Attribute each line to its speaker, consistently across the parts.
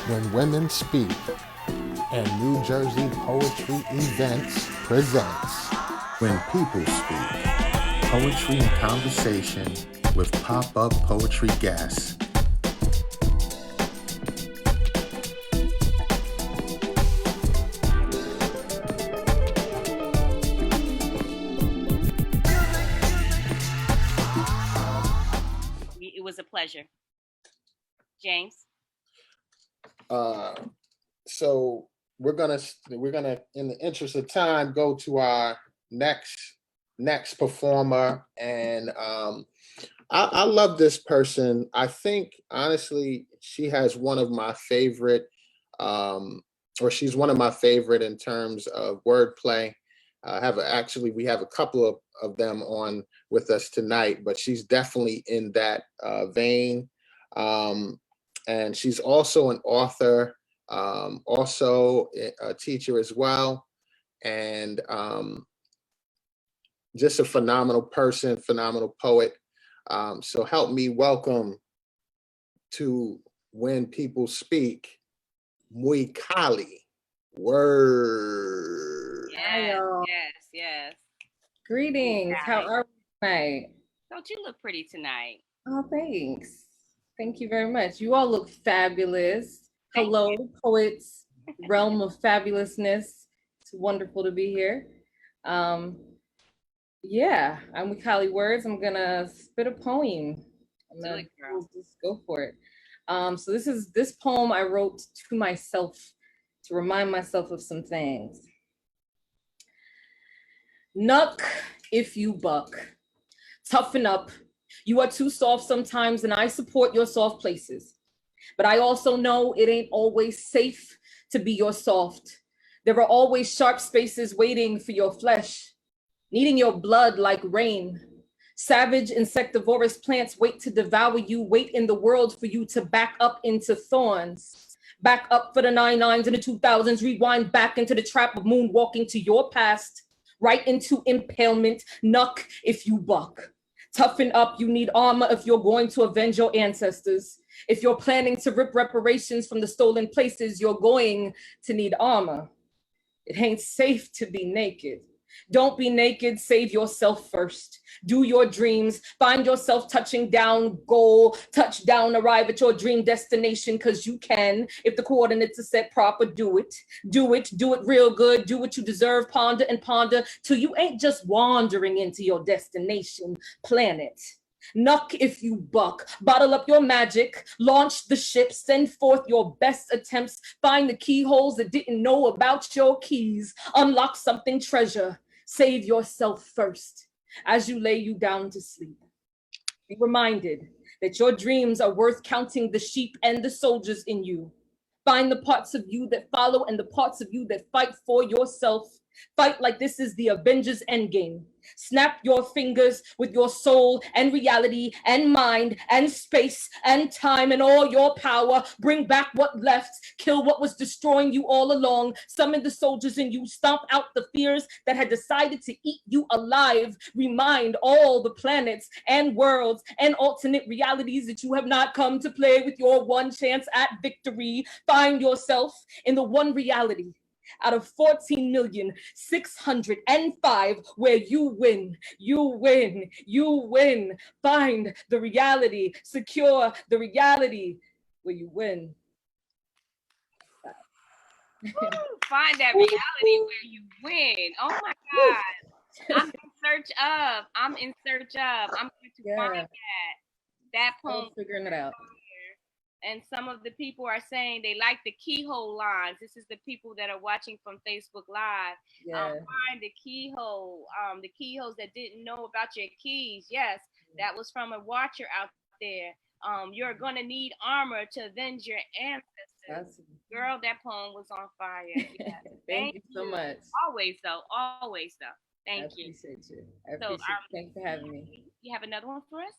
Speaker 1: When Women Speak and New Jersey Poetry Events presents When People Speak, Poetry and Conversation with pop-up poetry guests.
Speaker 2: It was a pleasure. James.
Speaker 1: So we're gonna, in the interest of time, go to our next performer, and I love this person. I think honestly, she has one of my favorite, or she's one of my favorite in terms of wordplay. We have a couple of them on with us tonight, but she's definitely in that vein. And she's also an author, also a teacher as well, and just a phenomenal person, phenomenal poet. So help me welcome to When People Speak, Mwikali Words.
Speaker 2: Yes.
Speaker 3: Greetings. How are you tonight?
Speaker 2: Don't you look pretty tonight?
Speaker 3: Oh, thanks. Thank you very much. You all look fabulous. Hello, poets, realm of fabulousness. It's wonderful to be here. Yeah, I'm Mwikali Words. I'm gonna spit a poem. Just go for it. So this poem I wrote to myself to remind myself of some things. Knuck if you buck. Toughen up. You are too soft sometimes, and I support your soft places. But I also know it ain't always safe to be your soft. There are always sharp spaces waiting for your flesh, needing your blood like rain. Savage insectivorous plants wait to devour you, wait in the world for you to back up into thorns. Back up for the 99s and the 2000s, rewind back into the trap of moonwalking to your past, right into impalement. Knuck if you buck. Toughen up, you need armor if you're going to avenge your ancestors. If you're planning to rip reparations from the stolen places, you're going to need armor. It ain't safe to be naked. Don't be naked, save yourself first. Do your dreams, find yourself touching down, goal, touch down, arrive at your dream destination, because you can. If the coordinates are set proper, do it real good, do what you deserve, ponder and ponder, till you ain't just wandering into your destination planet. Knuck if you buck, bottle up your magic, launch the ship, send forth your best attempts, find the keyholes that didn't know about your keys, unlock something treasure, save yourself first as you lay you down to sleep. Be reminded that your dreams are worth counting the sheep and the soldiers in you. Find the parts of you that follow and the parts of you that fight for yourself. Fight like this is the Avengers Endgame. Snap your fingers with your soul and reality and mind and space and time and all your power. Bring back what left. Kill what was destroying you all along. Summon the soldiers in you. Stomp out the fears that had decided to eat you alive. Remind all the planets and worlds and alternate realities that you have not come to play with your one chance at victory. Find yourself in the one reality out of 14,605 where you win. Find the reality, secure the reality where you win.
Speaker 2: Find that reality where you win. Oh my God. I'm in search of. I'm going to find that poem.
Speaker 3: Figuring it out.
Speaker 2: And some of the people are saying they like the keyhole lines. This is the people that are watching from Facebook Live. Find the keyhole, the keyholes that didn't know about your keys. Yes, that was from a watcher out there. You're gonna need armor to avenge your ancestors. Girl, that poem was on fire. Yeah.
Speaker 3: Thank you so much.
Speaker 2: Always though. Thank you.
Speaker 3: I appreciate you. Thanks for having me.
Speaker 2: You have another one for us?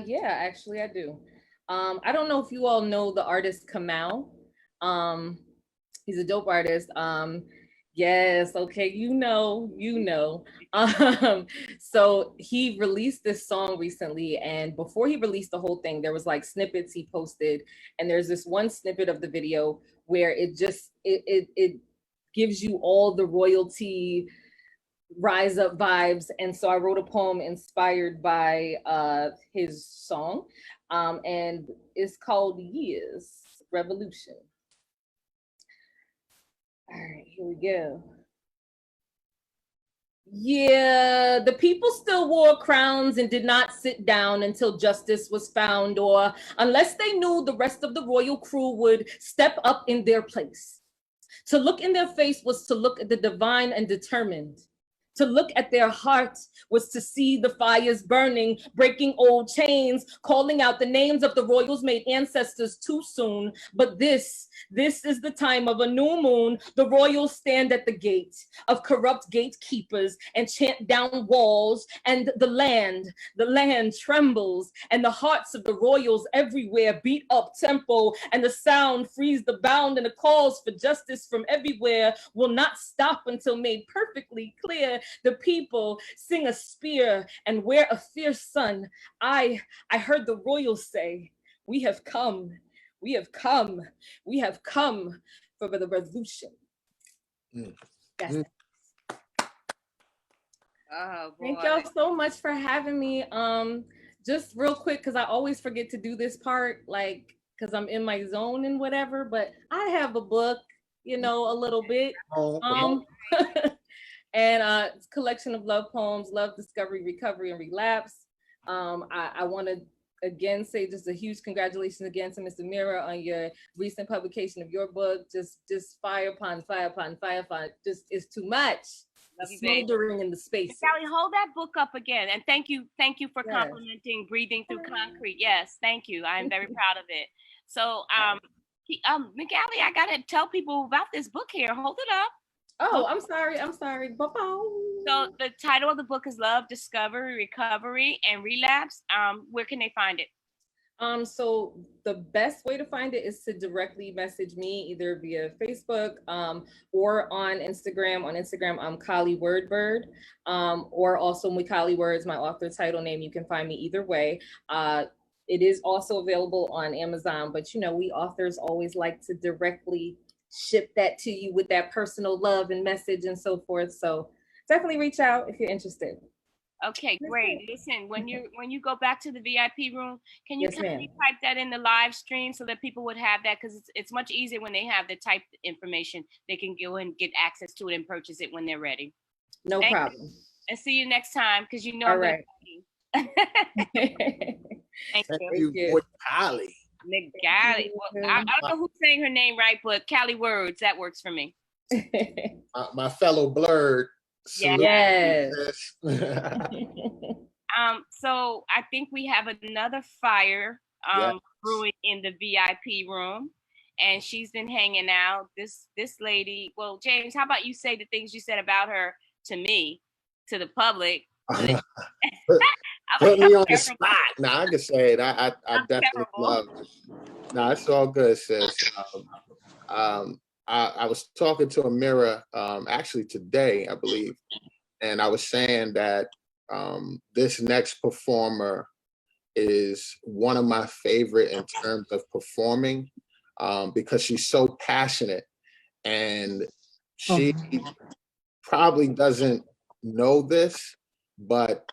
Speaker 3: Yeah, actually I do. I don't know if you all know the artist Kamau. He's a dope artist. Yes, okay, you know. So he released this song recently, and before he released the whole thing, there was like snippets he posted, and there's this one snippet of the video where it gives you all the royalty rise up vibes. And so I wrote a poem inspired by his song, and it's called Years Revolution. All right, here we go. Yeah, the people still wore crowns and did not sit down until justice was found, or unless they knew the rest of the royal crew would step up in their place. To look in their face was to look at the divine and determined. To look at their heart was to see the fires burning, breaking old chains, calling out the names of the royals made ancestors too soon. But this is the time of a new moon. The royals stand at the gate of corrupt gatekeepers and chant down walls, and the land trembles, and the hearts of the royals everywhere beat up tempo, and the sound frees the bound, and the calls for justice from everywhere will not stop until made perfectly clear. The people sing a spear and wear a fierce sun. I heard the royals say, we have come for the revolution. That's it.
Speaker 2: Oh, boy.
Speaker 3: Thank y'all so much for having me. Just real quick, because I always forget to do this part, like, because I'm in my zone and whatever, but I have a book, a little bit. And it's a collection of love poems, love, discovery, recovery, and relapse. I want to again say just a huge congratulations again to Mr. Mira on your recent publication of your book. Just fire upon fire upon fire upon. Just it's too much. Smoldering in the space.
Speaker 2: Sally, hold that book up again, and thank you for complimenting Breathing Through Concrete. Yes, thank you. I'm very proud of it. So, Mwikali, I gotta tell people about this book here. Hold it up.
Speaker 3: Oh, I'm sorry. Bye-bye.
Speaker 2: So the title of the book is Love, Discovery, Recovery, and Relapse. Where can they find it?
Speaker 3: So the best way to find it is to directly message me either via Facebook or on Instagram. On Instagram, I'm Kali Wordbird, or also Mwikali Words, my author title name. You can find me either way. It is also available on Amazon, but we authors always like to directly ship that to you with that personal love and message and so forth. So definitely reach out if you're interested.
Speaker 2: Okay, great. Listen, when you go back to the VIP room, can you type that in the live stream so that people would have that? Because it's much easier when they have the typed information. They can go and get access to it and purchase it when they're ready.
Speaker 3: No problem.
Speaker 2: And see you next time, because
Speaker 3: All right.
Speaker 2: Thank you.
Speaker 1: Mwikali.
Speaker 2: Mwikali. Well, I don't know who's saying her name right, but Kali Words, that works for me.
Speaker 1: My fellow blurred.
Speaker 3: Yes.
Speaker 2: So I think we have another fire brewing in the VIP room, and she's been hanging out. This lady. Well, James, how about you say the things you said about her to me, to the public?
Speaker 1: Put me on the spot. I can say it. I definitely love it. It's all good, sis. I was talking to Amira actually today, I believe, and I was saying that this next performer is one of my favorite in terms of performing because she's so passionate, and she probably doesn't know this, but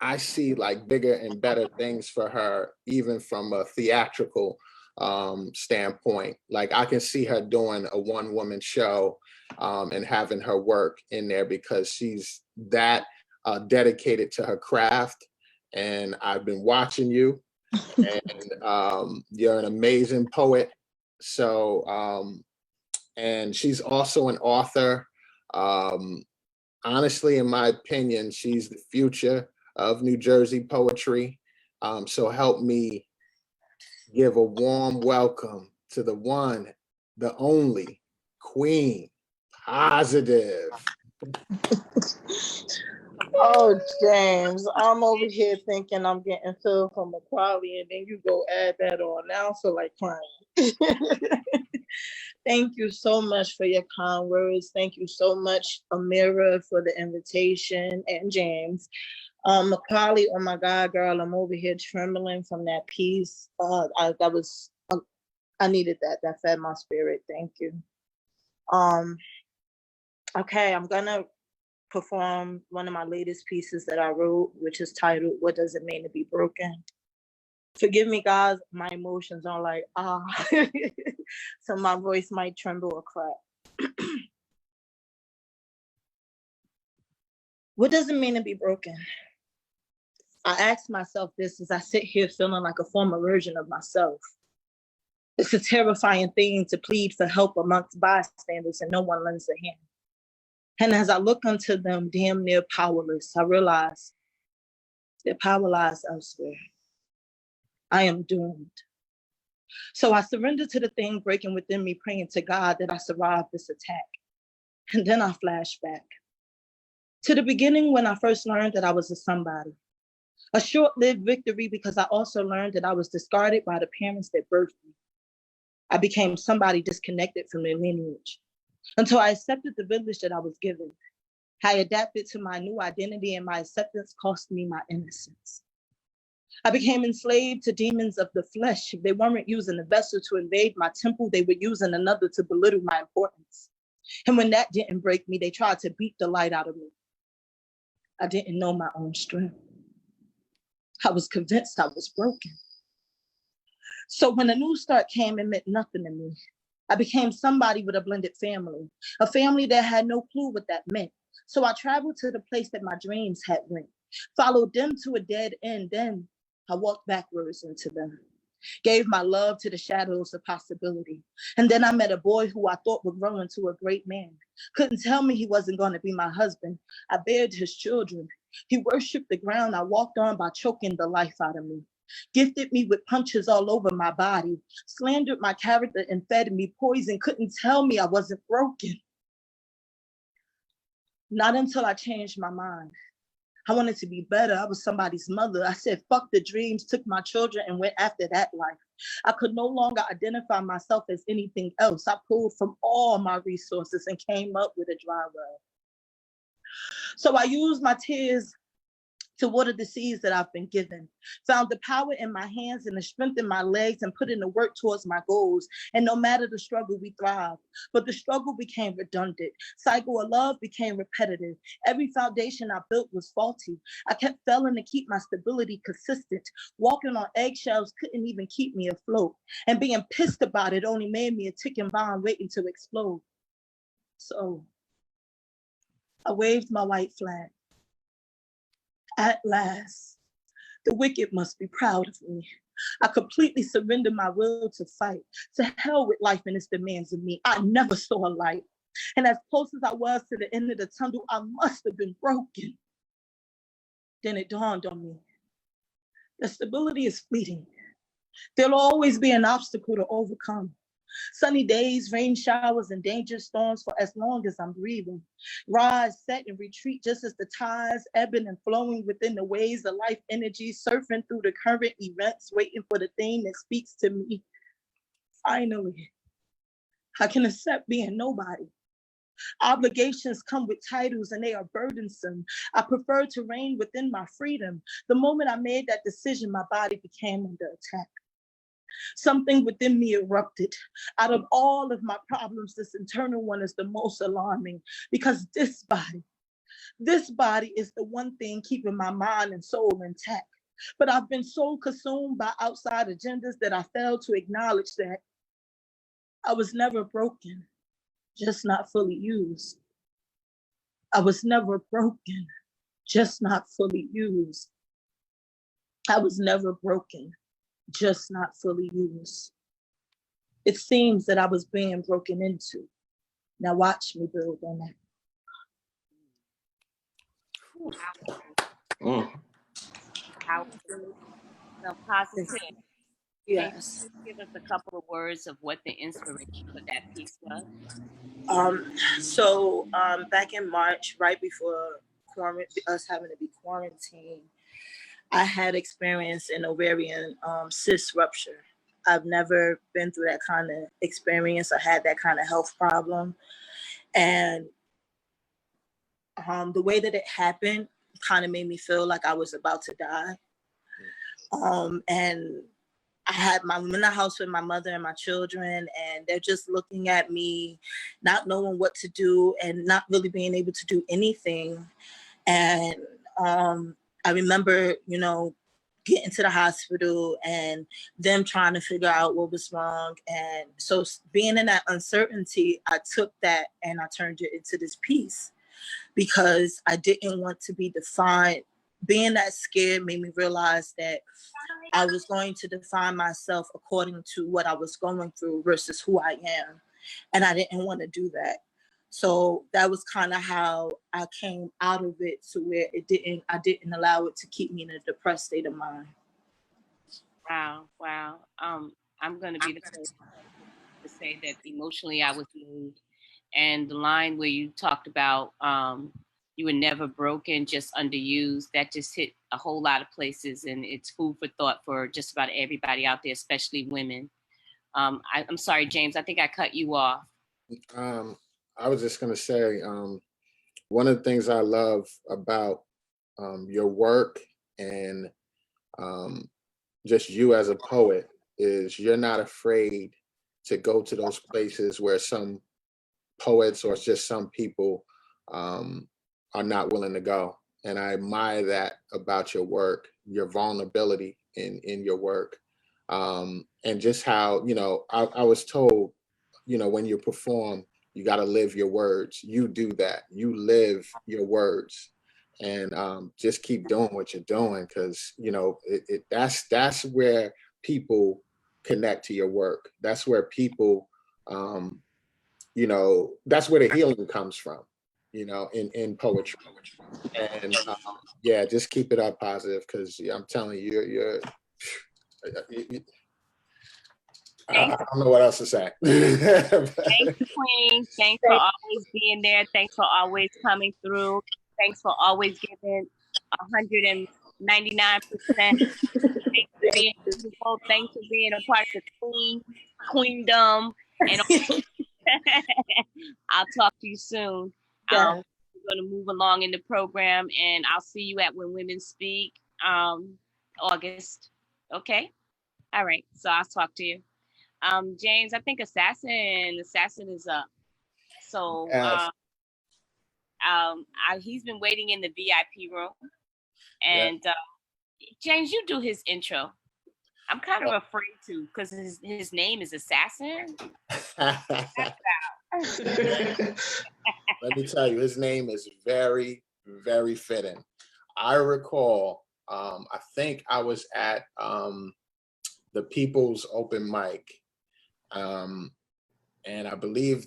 Speaker 1: I see like bigger and better things for her, even from a theatrical standpoint. Like I can see her doing a one-woman show and having her work in there because she's that dedicated to her craft. And I've been watching you, and you're an amazing poet. So, and she's also an author. Honestly, in my opinion, she's the future of New Jersey poetry. So help me give a warm welcome to the one, the only Queen Positive.
Speaker 4: Oh, James, I'm over here thinking I'm getting filled from Mwikali, and then you go add that on. Now I feel like crying. Thank you so much for your kind words. Thank you so much, Amira, for the invitation, and James. Mwikali, oh my God, girl, I'm over here trembling from that piece. I needed that. That fed my spirit. Thank you. Okay, I'm gonna perform one of my latest pieces that I wrote, which is titled, What Does It Mean to Be Broken? Forgive me, guys, my emotions are like, so my voice might tremble or crack. What does it mean to be broken? I ask myself this as I sit here feeling like a former version of myself. It's a terrifying thing to plead for help amongst bystanders and no one lends a hand. And as I look unto them damn near powerless, I realize their power lies elsewhere. I am doomed. So I surrender to the thing breaking within me, praying to God that I survive this attack. And then I flash back to the beginning when I first learned that I was a somebody. A short-lived victory because I also learned that I was discarded by the parents that birthed me. I became somebody disconnected from their lineage until I accepted the village that I was given. I adapted to my new identity and my acceptance cost me my innocence. I became enslaved to demons of the flesh. They weren't using a vessel to invade my temple. They were using another to belittle my importance. And when that didn't break me, they tried to beat the light out of me. I didn't know my own strength. I was convinced I was broken. So when a new start came, it meant nothing to me. I became somebody with a blended family, a family that had no clue what that meant. So I traveled to the place that my dreams had went, followed them to a dead end. Then I walked backwards into them, gave my love to the shadows of possibility. And then I met a boy who I thought would grow into a great man. Couldn't tell me he wasn't going to be my husband. I bared his children. He worshiped the ground I walked on by choking the life out of me. Gifted me with punches all over my body, slandered my character and fed me poison, couldn't tell me I wasn't broken. Not until I changed my mind. I wanted to be better. I was somebody's mother. I said, fuck the dreams, took my children and went after that life. I could no longer identify myself as anything else. I pulled from all my resources and came up with a dry well. So I used my tears to water the seeds that I've been given, found the power in my hands and the strength in my legs and put in the work towards my goals. And no matter the struggle, we thrived. But the struggle became redundant. Cycle of love became repetitive. Every foundation I built was faulty. I kept failing to keep my stability consistent. Walking on eggshells couldn't even keep me afloat. And being pissed about it only made me a ticking bomb waiting to explode. So I waved my white flag. At last, the wicked must be proud of me. I completely surrendered my will to fight. To hell with life and its demands of me. I never saw a light. And as close as I was to the end of the tunnel, I must have been broken. Then it dawned on me. The stability is fleeting. There'll always be an obstacle to overcome. Sunny days, rain showers, and dangerous storms for as long as I'm breathing. Rise, set, and retreat just as the tides ebbing and flowing within the waves of life energy, surfing through the current events, waiting for the thing that speaks to me. Finally, I can accept being nobody. Obligations come with titles and they are burdensome. I prefer to reign within my freedom. The moment I made that decision, my body became under attack. Something within me erupted. Out of all of my problems, this internal one is the most alarming because this body is the one thing keeping my mind and soul intact. But I've been so consumed by outside agendas that I failed to acknowledge that I was never broken, just not fully used. I was never broken, just not fully used. I was never broken, just not fully used. It seems that I was being broken into. Now watch me build on that.
Speaker 2: Powerful. So positive.
Speaker 4: Yes.
Speaker 2: Can you give us a couple of words of what the inspiration for that piece was?
Speaker 4: So back in March, right before us having to be quarantined, I had experienced an ovarian cyst rupture. I've never been through that kind of experience or had that kind of health problem. And the way that it happened kind of made me feel like I was about to die. And I'm in the house with my mother and my children, and they're just looking at me, not knowing what to do and not really being able to do anything. And I remember, getting to the hospital and them trying to figure out what was wrong. And so being in that uncertainty, I took that and I turned it into this peace, because I didn't want to be defined. Being that scared made me realize that I was going to define myself according to what I was going through versus who I am. And I didn't want to do that. So that was kind of how I came out of it, to where I didn't allow it to keep me in a depressed state of mind.
Speaker 2: Wow. I'm going to be the first to say that emotionally I was moved. And the line where you talked about you were never broken, just underused, that just hit a whole lot of places, and it's food for thought for just about everybody out there, especially women. I'm sorry, James, I think I cut you off.
Speaker 1: I was just going to say, one of the things I love about your work and just you as a poet is you're not afraid to go to those places where some poets or just some people are not willing to go. And I admire that about your work, your vulnerability in your work. And just how, I was told, when you perform, you got to live your words. You do that. You live your words, and just keep doing what you're doing, because that's where people connect to your work. That's where people, that's where the healing comes from, in poetry. And yeah, just keep it up positive, because I'm telling you, I don't know what else to say.
Speaker 2: Thanks, Queen. Thanks for always being there. Thanks for always coming through. Thanks for always giving 199%. Thanks for being beautiful. Thanks for being a part of the queendom. And I'll talk to you soon.
Speaker 4: Yeah.
Speaker 2: We're going to move along in the program, and I'll see you at When Women Speak, August. Okay? All right. So I'll talk to you. James, I think Assassin is up. So he's been waiting in the VIP room. And James, you do his intro. I'm kind of afraid to, because his name is Assasin.
Speaker 1: Let me tell you, his name is very, very fitting. I recall, I think I was at the People's Open Mic. And I believe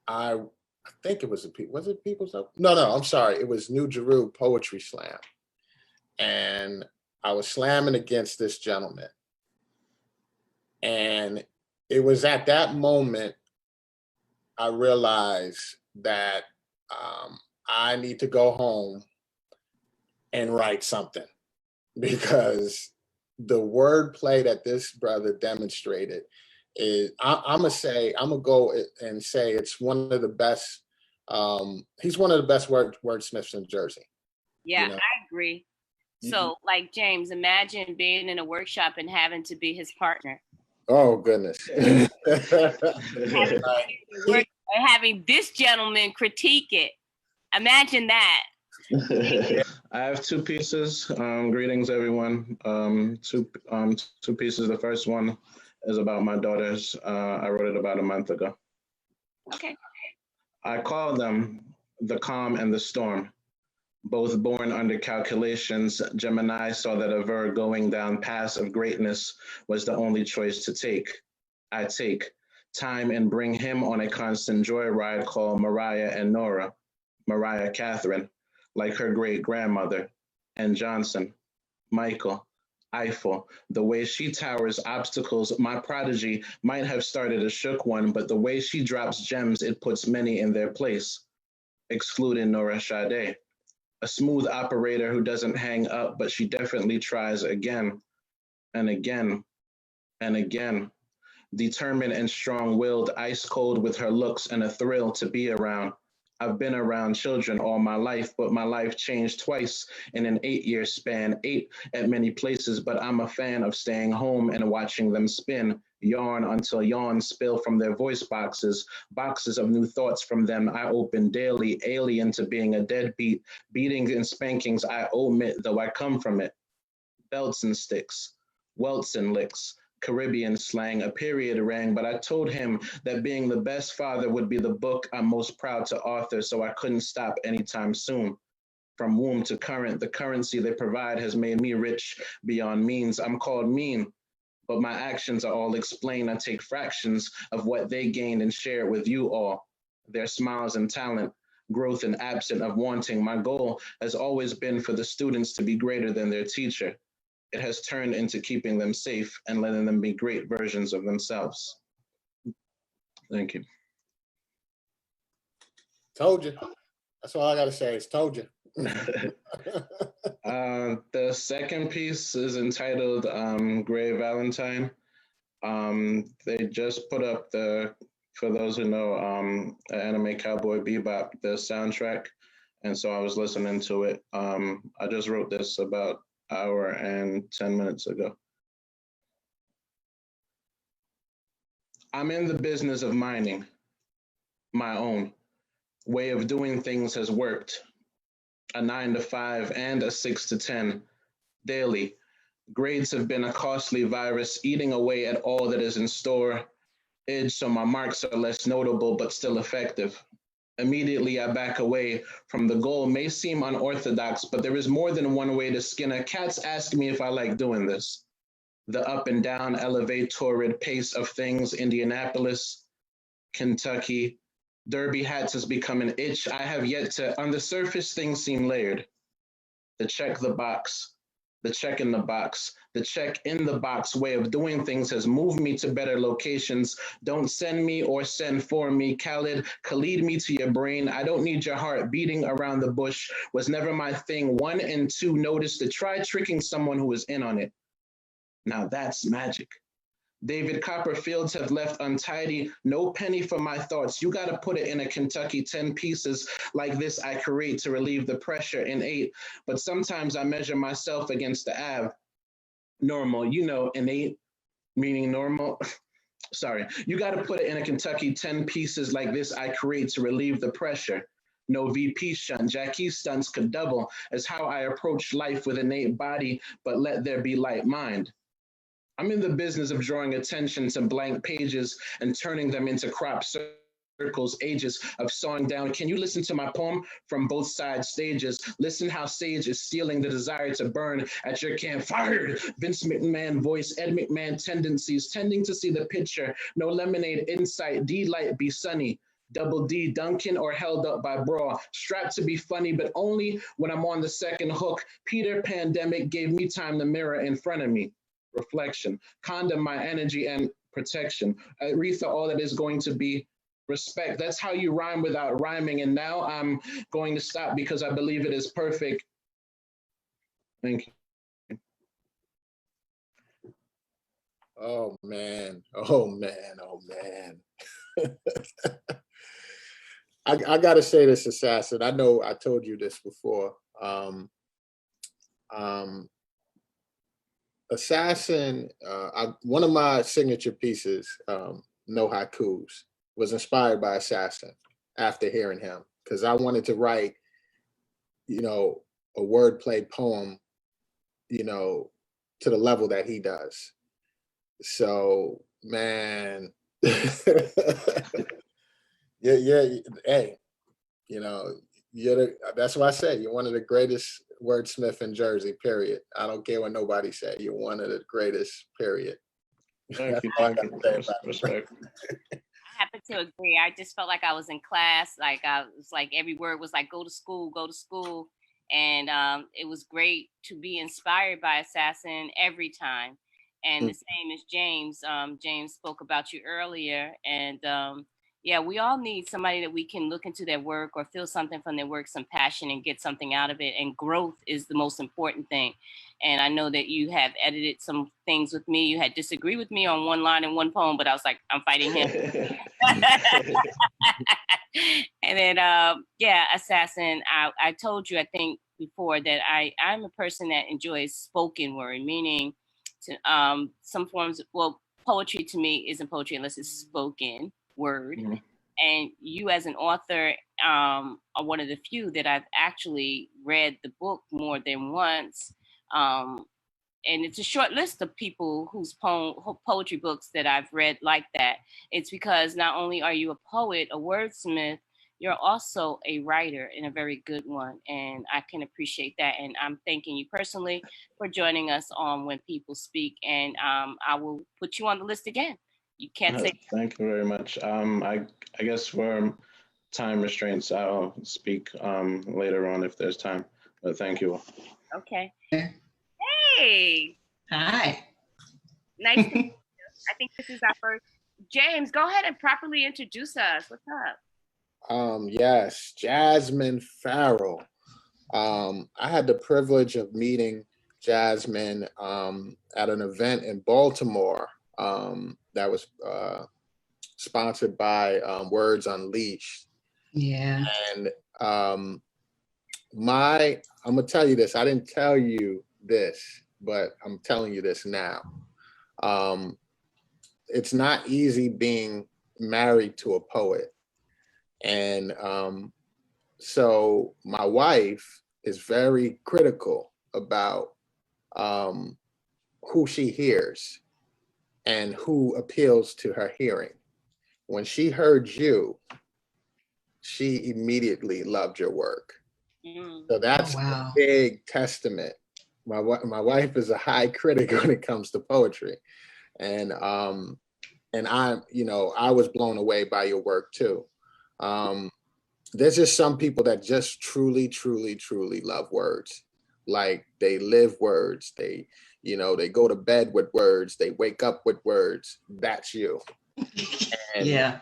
Speaker 1: I think it was People's Open? No, I'm sorry. It was New Jeru Poetry Slam. And I was slamming against this gentleman. And it was at that moment I realized that I need to go home and write something, because the wordplay that this brother demonstrated is, I'm gonna go and say it's one of the best. He's one of the best wordsmiths in Jersey.
Speaker 2: Yeah, I agree. So, like, James, imagine being in a workshop and having to be his partner.
Speaker 1: Oh goodness!
Speaker 2: having this gentleman critique it. Imagine that.
Speaker 5: I have two pieces. Greetings, everyone. Two pieces. The first one is about my daughters. I wrote it about a month ago.
Speaker 2: Okay.
Speaker 5: I call them the calm and the storm. Both born under calculations, Gemini saw that a Virgo going down paths of greatness was the only choice to take. I take time and bring him on a constant joyride called Mariah and Nora, Mariah Catherine, like her great grandmother, and Johnson, Michael, Eiffel. The way she towers obstacles, my prodigy might have started a shook one, but the way she drops gems, it puts many in their place, excluding Nora Sade. A smooth operator who doesn't hang up, but she definitely tries again and again. and again. Determined and strong-willed, ice cold with her looks and a thrill to be around. I've been around children all my life, but my life changed twice in an 8-year span, 8 at many places, but I'm a fan of staying home and watching them spin, yarn until yawns spill from their voice boxes, boxes of new thoughts from them I open daily, alien to being a deadbeat, beatings and spankings I omit, though I come from it. Belts and sticks, welts and licks, Caribbean slang, a period rang, but I told him that being the best father would be the book I'm most proud to author, so I couldn't stop anytime soon. From womb to current, the currency they provide has made me rich beyond means. I'm called mean, but my actions are all explained. I take fractions of what they gained and share it with you all. Their smiles and talent, growth and absent of wanting. My goal has always been for the students to be greater than their teacher. It has turned into keeping them safe and letting them be great versions of themselves. Thank you.
Speaker 1: Told you. That's all I gotta say is told you.
Speaker 5: The second piece is entitled Gray Valentine. They just put up for those who know, anime Cowboy Bebop, the soundtrack. And so I was listening to it. I just wrote this about hour and 10 minutes ago. I'm in the business of mining. My own way of doing things has worked. A 9 to 5 and a 6 to 10 daily. Grades have been a costly virus eating away at all that is in store. Edge, so my marks are less notable but still effective. Immediately, I back away from the goal. May seem unorthodox, but there is more than one way to skin a cat's ask me if I like doing this. The up and down, elevate, torrid pace of things, Indianapolis, Kentucky, derby hats has become an itch. I have yet to, on the surface, things seem layered. The check the box, the check in the box, the check in the box way of doing things has moved me to better locations. Don't send me or send for me. Khaled me to your brain. I don't need your heart beating around the bush was never my thing. 1 and 2, notice to try tricking someone who is in on it. Now that's magic. David Copperfields have left untidy, no penny for my thoughts. You gotta put it in a Kentucky 10 pieces like this I create to relieve the pressure in 8. But sometimes I measure myself against the Av. Normal, you know, innate, meaning normal. Sorry, you gotta put it in a Kentucky 10 pieces like this I create to relieve the pressure. No VP shunt, Jackie stunts could double as how I approach life with innate body, but let there be light mind. I'm in the business of drawing attention to blank pages and turning them into crop circles, ages of sawing down. Can you listen to my poem from both sides stages? Listen how sage is stealing the desire to burn at your camp. Fired! Vince McMahon voice, Ed McMahon tendencies, tending to see the picture. No lemonade insight, D-light be sunny. Double D, Duncan or held up by Bra. Strapped to be funny, but only when I'm on the second hook. Peter Pandemic gave me time to mirror in front of me. Reflection, condom my energy and protection. Aretha, all that is going to be respect. That's how you rhyme without rhyming. And now I'm going to stop because I believe it is perfect. Thank you.
Speaker 1: Oh man, oh man, oh man. I gotta say this, Assassin. I know I told you this before. Assassin, one of my signature pieces, No Haikus, was inspired by Assassin after hearing him, because I wanted to write, you know, a wordplay poem, you know, to the level that he does. So, man, yeah, hey, you know, that's what I say. You're one of the greatest wordsmith in Jersey, period. I don't care what nobody say. You're one of the greatest, period.
Speaker 5: Thank you. Respect.
Speaker 2: I happen to agree. I just felt like I was in class. Like I was like every word was like go to school, go to school. And it was great to be inspired by Assassin every time. And the same as James. James spoke about you earlier. And Yeah, we all need somebody that we can look into their work or feel something from their work, some passion, and get something out of it. And growth is the most important thing. And I know that you have edited some things with me. You had disagreed with me on one line in one poem, but I was like, I'm fighting him. And then, yeah, Assassin, I told you, I think before, that I'm a person that enjoys spoken word, meaning to some forms, well, poetry to me isn't poetry unless it's spoken word. Mm-hmm. And you as an author are one of the few that I've actually read the book more than once. And it's a short list of people whose poetry books that I've read like that. It's because not only are you a poet, a wordsmith, you're also a writer, and a very good one. And I can appreciate that. And I'm thanking you personally for joining us on When People Speak. And I will put you on the list again. You can't say.
Speaker 5: Thank you very much. I guess for time restraints, I'll speak later on if there's time. But thank you.
Speaker 2: Okay. Hey.
Speaker 6: Hi.
Speaker 2: Nice to meet you. I think this is our first. James, go ahead and properly introduce us. What's up?
Speaker 1: Yes, Jasmine Farrell. I had the privilege of meeting Jasmine at an event in Baltimore that was sponsored by Words Unleashed.
Speaker 6: Yeah.
Speaker 1: And I'm gonna tell you this. I didn't tell you this, but I'm telling you this now. It's not easy being married to a poet. And so my wife is very critical about who she hears and who appeals to her hearing. When she heard you, she immediately loved your work. So that's a big testament. My wife is a high critic when it comes to poetry. And I'm, I was blown away by your work too. There's just some people that just truly, truly, truly love words. Like they live words. They go to bed with words. They wake up with words. That's you. And,
Speaker 6: yeah.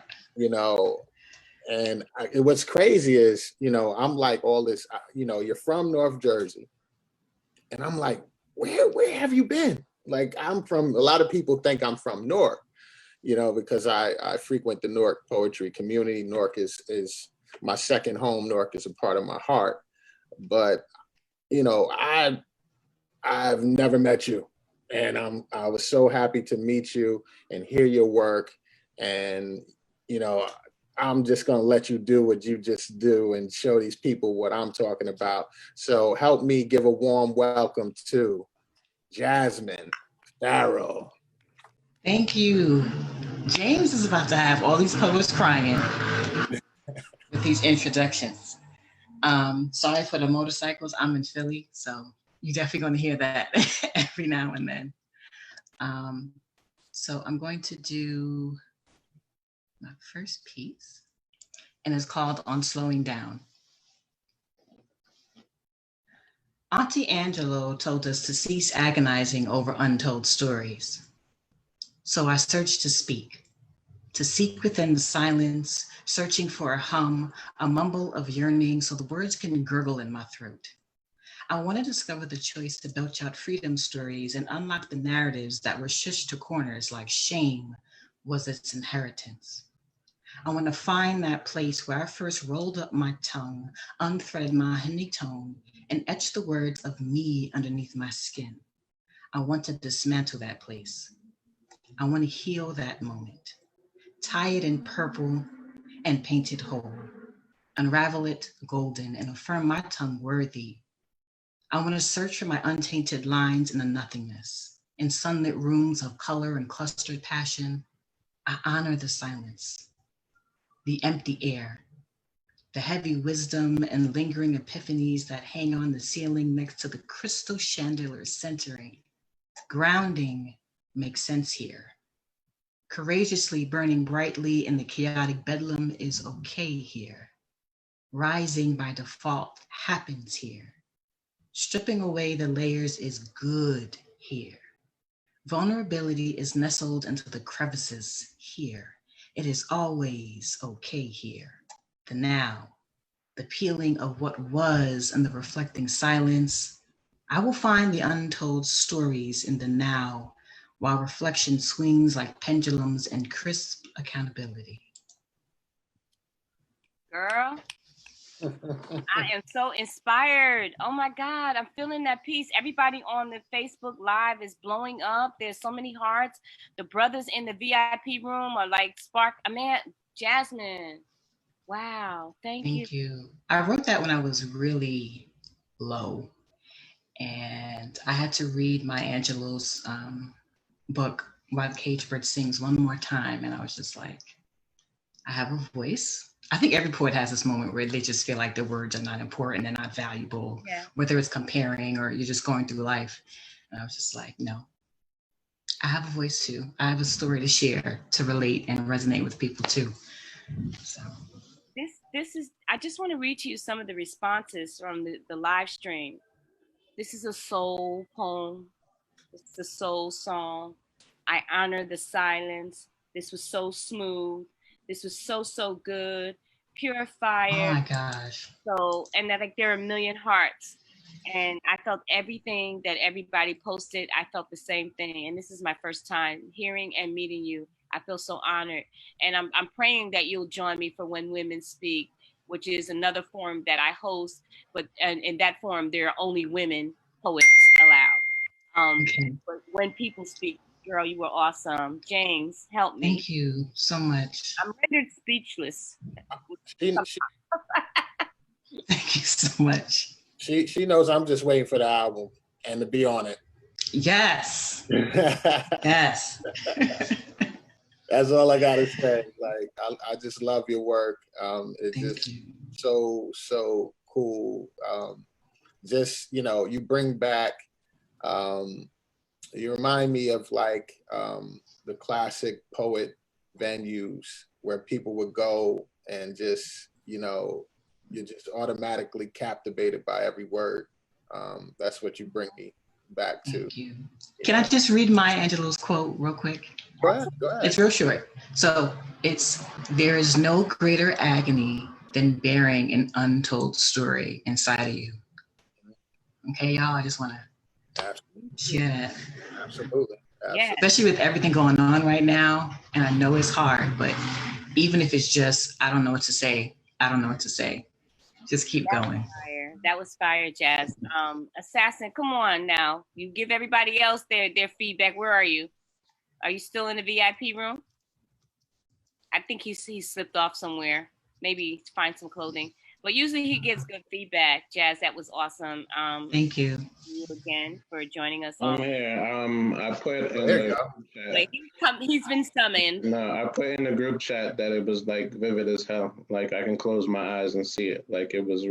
Speaker 1: And what's crazy is, I'm like all this, you're from North Jersey. And I'm like, where have you been? Like a lot of people think I'm from Newark, because I frequent the Newark poetry community. Newark is my second home. Newark is a part of my heart. But, I've never met you. And I was so happy to meet you and hear your work. And, I'm just going to let you do what you just do and show these people what I'm talking about. So help me give a warm welcome to Jasmine Farrell.
Speaker 6: Thank you. James is about to have all these poets crying with these introductions. Sorry for the motorcycles. I'm in Philly, so you're definitely going to hear that every now and then. So I'm going to do my first piece, and it's called On Slowing Down. Auntie Angelo told us to cease agonizing over untold stories. So I searched to speak, to seek within the silence, searching for a hum, a mumble of yearning so the words can gurgle in my throat. I want to discover the choice to belch out freedom stories and unlock the narratives that were shushed to corners like shame was its inheritance. I want to find that place where I first rolled up my tongue, unthread my honey tone, and etch the words of me underneath my skin. I want to dismantle that place. I want to heal that moment, tie it in purple and paint it whole, unravel it golden and affirm my tongue worthy. I want to search for my untainted lines in the nothingness. In sunlit rooms of color and clustered passion, I honor the silence, the empty air, the heavy wisdom and lingering epiphanies that hang on the ceiling next to the crystal chandelier centering. Grounding makes sense here. Courageously burning brightly in the chaotic bedlam is okay here. Rising by default happens here. Stripping away the layers is good here. Vulnerability is nestled into the crevices here. It is always okay here. The now, the peeling of what was and the reflecting silence. I will find the untold stories in the now, while reflection swings like pendulums and crisp accountability.
Speaker 2: Girl, I am so inspired. Oh my God, I'm feeling that piece. Everybody on the Facebook Live is blowing up. There's so many hearts. The brothers in the VIP room are like spark. Man, Jasmine. Wow, thank you.
Speaker 6: Thank you. I wrote that when I was really low, and I had to read Maya Angelou's book, Why the Caged Bird Sings, one more time, and I was just like, I have a voice. I think every poet has this moment where they just feel like the words are not important, they're not valuable, whether it's comparing or you're just going through life. And I was just like, no, I have a voice too. I have a story to share, to relate and resonate with people too. So
Speaker 2: this is, I just want to read to you some of the responses from the live stream. This is a soul poem. This is a soul song. I honor the silence. This was so smooth. This was so good. Pure fire.
Speaker 6: Oh my gosh.
Speaker 2: So, and that like there are a million hearts. And I felt everything that everybody posted. I felt the same thing. And this is my first time hearing and meeting you. I feel so honored. And I'm praying that you'll join me for When Women Speak, which is another forum that I host. But in that forum, there are only women poets allowed.
Speaker 6: Okay.
Speaker 2: But when people speak, girl, you were awesome. James, help me.
Speaker 6: Thank you so much.
Speaker 2: I'm rendered speechless.
Speaker 6: Thank you so much.
Speaker 1: She knows I'm just waiting for the album and to be on it.
Speaker 6: Yes. Yes.
Speaker 1: That's all I gotta say. Like I just love your work. It's
Speaker 6: Thank
Speaker 1: just
Speaker 6: you.
Speaker 1: so cool. Just you bring back. You remind me of like the classic poet venues where people would go and just you're just automatically captivated by every word. That's what you bring me back to.
Speaker 6: Thank you. Can I just read Maya Angelou's quote real quick?
Speaker 1: Go ahead.
Speaker 6: It's real short. So it's, there is no greater agony than bearing an untold story inside of you. Okay, y'all, I just want to share that.
Speaker 1: Absolutely.
Speaker 2: Yeah.
Speaker 6: Especially with everything going on right now. And I know it's hard, but even if it's just, I don't know what to say. I don't know what to say. Just keep going.
Speaker 2: That was fire, Jazz. Assasin, come on now. You give everybody else their feedback. Where are you? Are you still in the VIP room? I think he slipped off somewhere. Maybe find some clothing. But usually he gives good feedback. Jazz, that was awesome.
Speaker 6: Thank you.
Speaker 2: You again for joining us.
Speaker 5: I'm here. I put in the group chat.
Speaker 2: Wait, he's been summoned.
Speaker 5: No, I put in the group chat that it was like vivid as hell. Like I can close my eyes and see it. Like it was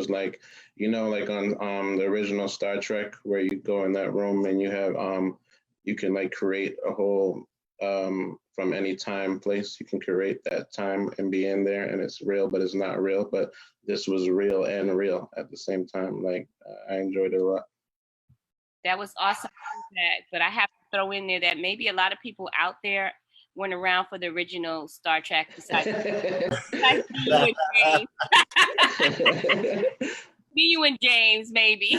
Speaker 5: like, like on the original Star Trek where you go in that room and you have you can like create a whole from any time, place, you can create that time and be in there and it's real, but it's not real. But this was real and real at the same time. Like I enjoyed it a lot.
Speaker 2: That was awesome. But I have to throw in there that maybe a lot of people out there weren't around for the original Star Trek besides you and James. You and James, maybe.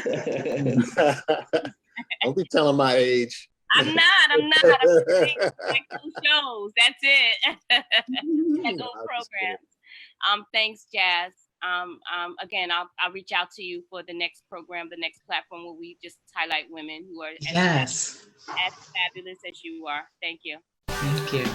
Speaker 1: Don't be telling my age.
Speaker 2: I'm not. I'm saying like those shows. That's it. Like those programs. Thanks, Jazz. Again, I'll reach out to you for the next program, the next platform where we just highlight women who are as fabulous as you are. Thank you.
Speaker 6: Thank you.